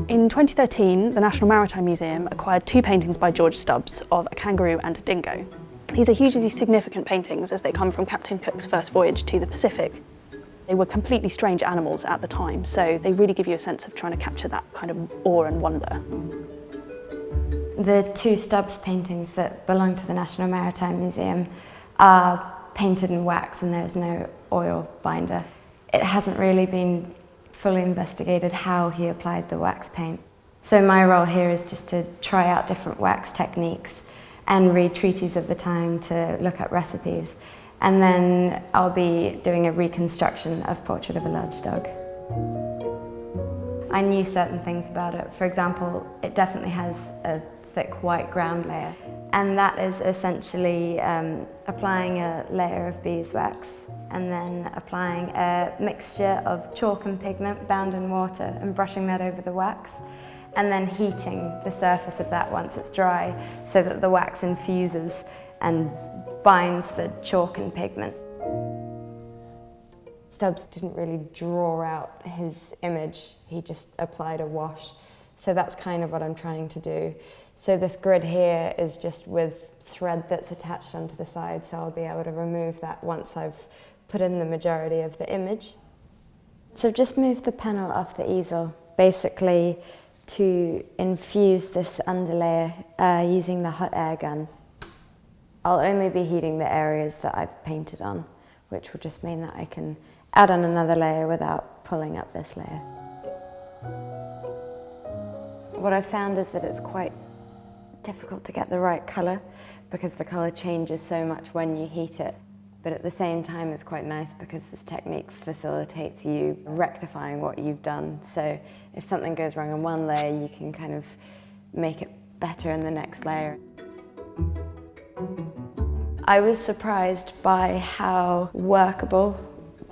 In 2013, the National Maritime Museum acquired two paintings by George Stubbs of a kangaroo and a dingo. These are hugely significant paintings as they come from Captain Cook's first voyage to the Pacific. They were completely strange animals at the time, so they really give you a sense of trying to capture that kind of awe and wonder. The two Stubbs paintings that belong to the National Maritime Museum are painted in wax and there's no oil binder. It hasn't really been fully investigated how he applied the wax paint. So my role here is just to try out different wax techniques and read treatises of the time to look at recipes. And then I'll be doing a reconstruction of Portrait of a Large Dog. I knew certain things about it. For example, it definitely has a thick white ground layer. And that is essentially applying a layer of beeswax and then applying a mixture of chalk and pigment bound in water and brushing that over the wax, and then heating the surface of that once it's dry so that the wax infuses and binds the chalk and pigment. Stubbs didn't really draw out his image, he just applied a wash. So that's kind of what I'm trying to do. So this grid here is just with thread that's attached onto the side, so I'll be able to remove that once I've put in the majority of the image. So I've just moved the panel off the easel, basically to infuse this underlayer using the hot air gun. I'll only be heating the areas that I've painted on, which will just mean that I can add on another layer without pulling up this layer. What I've found is that it's quite difficult to get the right colour because the colour changes so much when you heat it. But at the same time, it's quite nice because this technique facilitates you rectifying what you've done. So if something goes wrong in one layer, you can kind of make it better in the next layer. I was surprised by how workable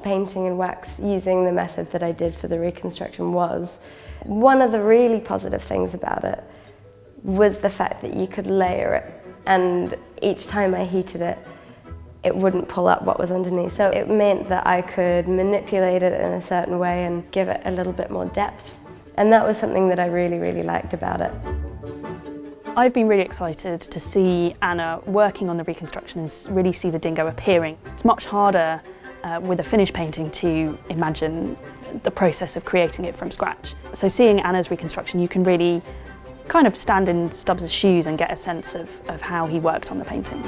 painting in wax using the method that I did for the reconstruction was. One of the really positive things about it was the fact that you could layer it, and each time I heated it, it wouldn't pull up what was underneath. So it meant that I could manipulate it in a certain way and give it a little bit more depth. And that was something that I really, really liked about it. I've been really excited to see Anna working on the reconstruction and really see the dingo appearing. It's much harder with a finished painting to imagine the process of creating it from scratch. So seeing Anna's reconstruction, you can really kind of stand in Stubbs' shoes and get a sense of how he worked on the painting.